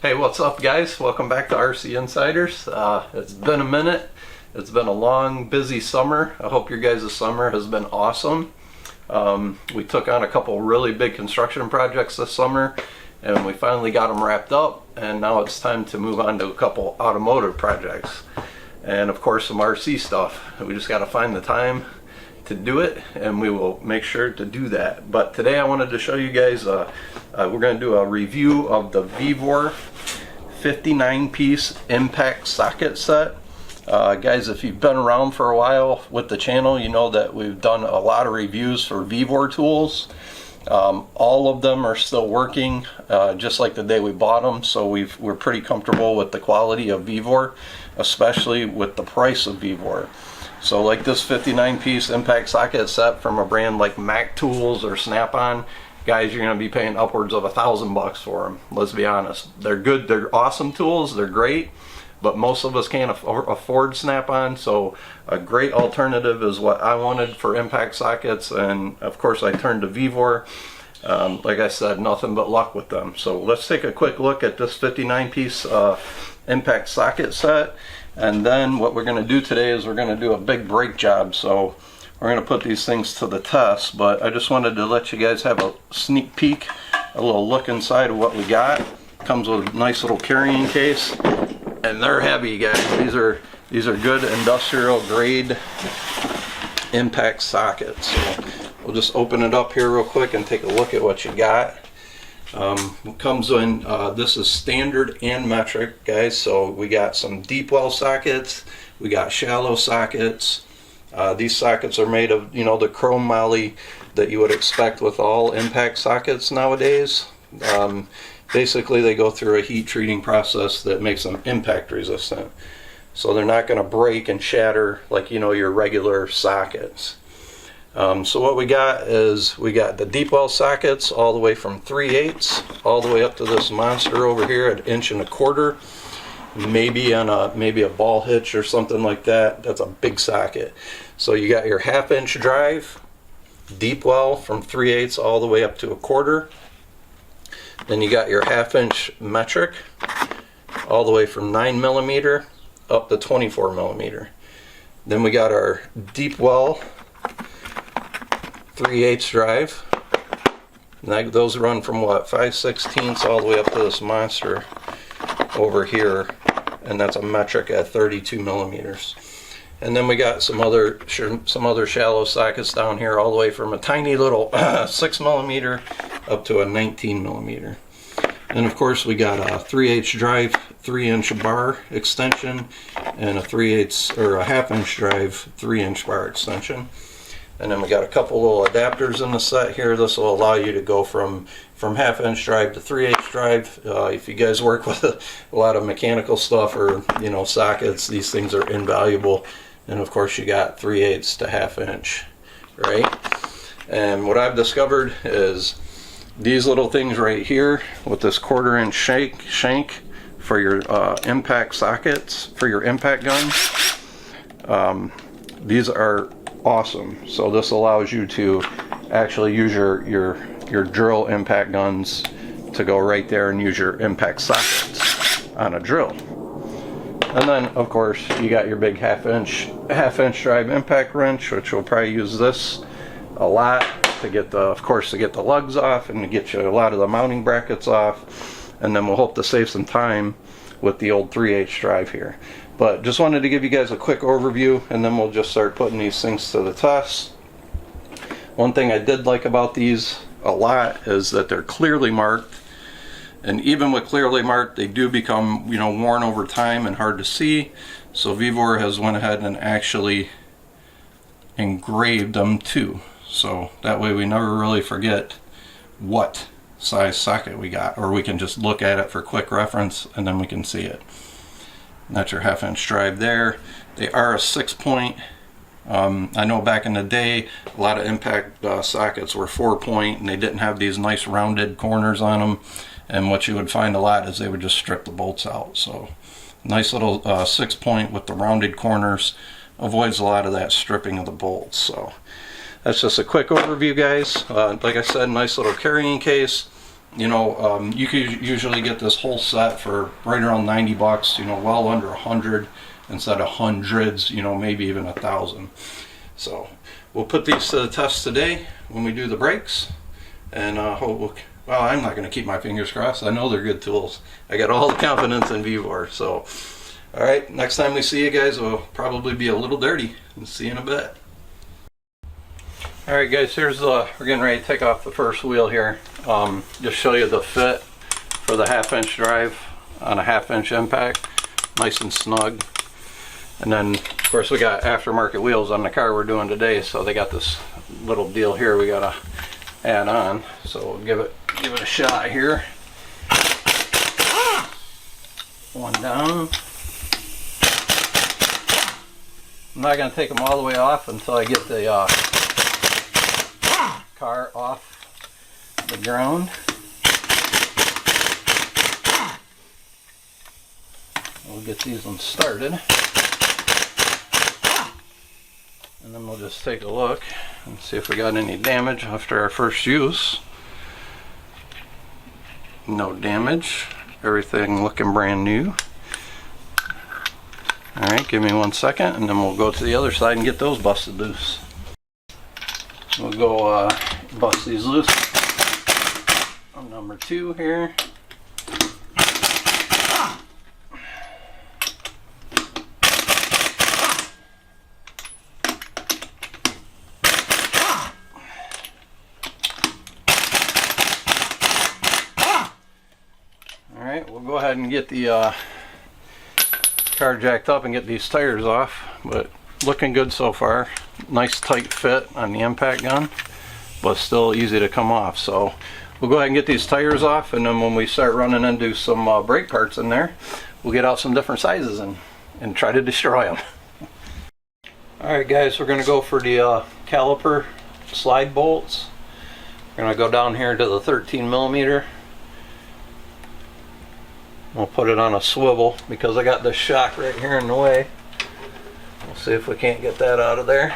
Hey, what's up guys? Welcome back to RC Insiders. It's been a minute. It's been a long, busy summer. I hope your guys' summer has been awesome. We took on a couple really big construction projects this summer and we finally got them wrapped up, and now it's time to move on to a couple automotive projects and of course some RC stuff. We just got to find the time to do it, and we will make sure to do that. But today I wanted to show you guys we're going to do a review of the VEVOR 59-piece impact socket set. Guys, if you've been around for a while with the channel, you know that we've done a lot of reviews for VEVOR tools. All of them are still working just like the day we bought them, so we're pretty comfortable with the quality of VEVOR, especially with the price of VEVOR. So like this 59-piece impact socket set from a brand like Mac Tools or Snap-on, guys, you're going to be paying upwards of $1,000 for them. Let's be honest. They're good, they're awesome tools, they're great, but most of us can't afford Snap-on, so a great alternative is what I wanted for impact sockets, and of course I turned to VEVOR. Like I said, nothing but luck with them. So let's take a quick look at this 59-piece impact socket set. And then what we're going to do today is we're going to do a big brake job. So we're going to put these things to the test, but I just wanted to let you guys have a sneak peek, a little look inside of what we got. Comes with a nice little carrying case, and they're heavy, guys. These are good industrial grade impact sockets. So we'll just open it up here real quick and take a look at what you got. It comes in, this is standard and metric, guys. So we got some deep well sockets, we got shallow sockets. These sockets are made of, you know, the chrome moly that you would expect with all impact sockets nowadays. Basically they go through a heat treating process that makes them impact resistant, so they're not going to break and shatter like, you know, your regular sockets. So what we got is we got the deep well sockets all the way from 3/8 all the way up to this monster over here at 1.25 inches, maybe on a ball hitch or something like that. That's a big socket. So you got your 1/2 inch drive, deep well from 3/8 all the way up to 1/4. Then you got your 1/2 inch metric all the way from 9mm up to 24mm. Then we got our deep well 3/8 drive. And those run from what, 5/16 all the way up to this monster over here, and that's a metric at 32mm. And then we got some other shallow sockets down here, all the way from a tiny little 6mm up to a 19mm. And of course we got a 3/8 drive 3-inch bar extension and a 3/8 or a 1/2 inch drive 3-inch bar extension. And then we got a couple little adapters in the set here. This will allow you to go from 1/2 inch drive to 3/8 drive. If you guys work with a lot of mechanical stuff or, you know, sockets, these things are invaluable. And of course you got 3/8 to 1/2 inch, right? And what I've discovered is these little things right here with this 1/4 inch shank for your impact sockets, for your impact guns. These are awesome. So this allows you to actually use your drill impact guns to go right there and use your impact sockets on a drill. And then of course you got your big 1/2 inch drive impact wrench, which we'll probably use this a lot to get the lugs off and to get you a lot of the mounting brackets off. And then we'll hope to save some time with the old 3/8 drive here. But just wanted to give you guys a quick overview, and then we'll just start putting these things to the test. One thing I did like about these a lot is that they're clearly marked, and even with clearly marked, they do become, you know, worn over time and hard to see. So VEVOR has went ahead and actually engraved them too, so that way we never really forget what size socket we got, or we can just look at it for quick reference and then we can see it. And that's your 1/2 inch drive there. They are a 6-point. I know back in the day a lot of impact sockets were 4-point and they didn't have these nice rounded corners on them, and what you would find a lot is they would just strip the bolts out. So nice little 6-point with the rounded corners avoids a lot of that stripping of the bolts. So that's just a quick overview, guys. Like I said, nice little carrying case. You know, you could usually get this whole set for right around 90 bucks, you know, well under 100 instead of hundreds, you know, maybe even 1,000. So we'll put these to the test today when we do the brakes, and hope well, I'm not going to keep my fingers crossed. I know they're good tools. I got all the confidence in VEVOR. So, all right, next time we see you guys, we'll probably be a little dirty. We'll see you in a bit. All right, guys, here's we're getting ready to take off the first wheel here. Just show you the fit for the 1/2-inch drive on a 1/2-inch impact, nice and snug. And then, of course, we got aftermarket wheels on the car we're doing today, so they got this little deal here we gotta add on. So we'll give it a shot here. One down. I'm not gonna take them all the way off until I get the car off the ground. We'll get these ones started, and then we'll just take a look and see if we got any damage after our first use. No damage, everything looking brand new. All right, give me 1 second, and then we'll go to the other side and get those busted loose. We'll go bust these loose on number 2 here. Alright, we'll go ahead and get the car jacked up and get these tires off, but looking good so far. Nice tight fit on the impact gun, but still easy to come off. So we'll go ahead and get these tires off, and then when we start running into some brake parts in there, we'll get out some different sizes and try to destroy them. Alright guys, we're going to go for the caliper slide bolts. We're going to go down here to the 13mm. We'll put it on a swivel because I got this shock right here in the way. We'll see if we can't get that out of there.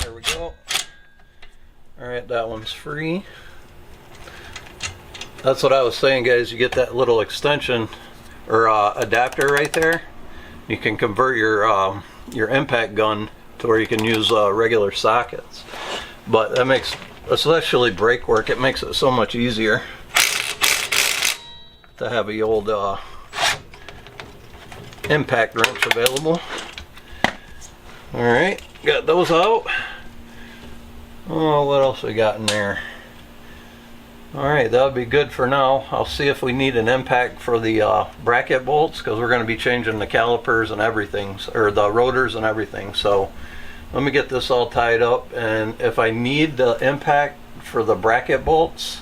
There we go. Alright, that one's free. That's what I was saying, guys. You get that little extension or adapter right there. You can convert your impact gun to where you can use regular sockets. But that makes, especially brake work, it makes it so much easier to have the old impact wrench available. Alright, got those out. Oh, what else we got in there? Alright, that'll be good for now. I'll see if we need an impact for the bracket bolts, because we're going to be changing the calipers and everything, or the rotors and everything. So let me get this all tied up, and if I need the impact for the bracket bolts,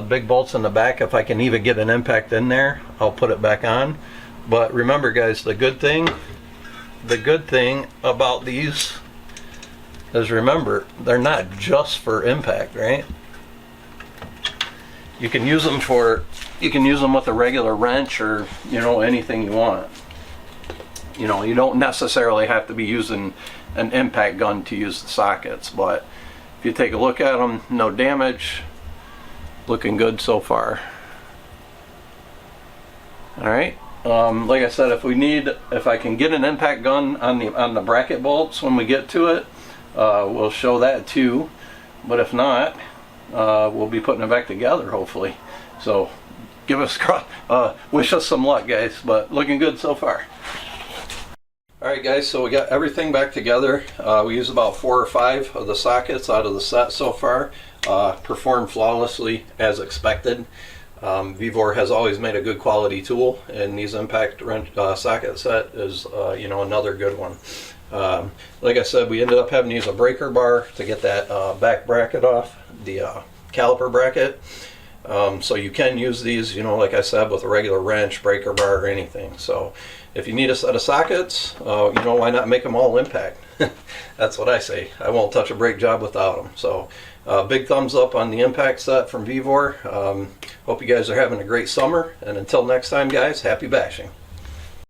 big bolts in the back, if I can even get an impact in there, I'll put it back on. But remember guys, the good thing about these is, remember, they're not just for impact, right? You can use them with a regular wrench, or anything you want. You don't necessarily have to be using an impact gun to use the sockets, but if you take a look at them, no damage, looking good so far. Alright, like I said, if I can get an impact gun on the bracket bolts when we get to it, we'll show that too. But if not, we'll be putting it back together hopefully. So wish us some luck guys, but looking good so far. Alright guys, so we got everything back together. We used about 4 or 5 of the sockets out of the set so far. Performed flawlessly as expected. VEVOR has always made a good quality tool, and these impact wrench socket set is another good one. Like I said, we ended up having to use a breaker bar to get that back bracket off, the caliper bracket. So you can use these, like I said, with a regular wrench, breaker bar, or anything. So if you need a set of sockets, why not make them all impact? That's what I say. I won't touch a brake job without them. So big thumbs up on the impact set from VEVOR. Hope you guys are having a great summer, and until next time guys, happy bashing.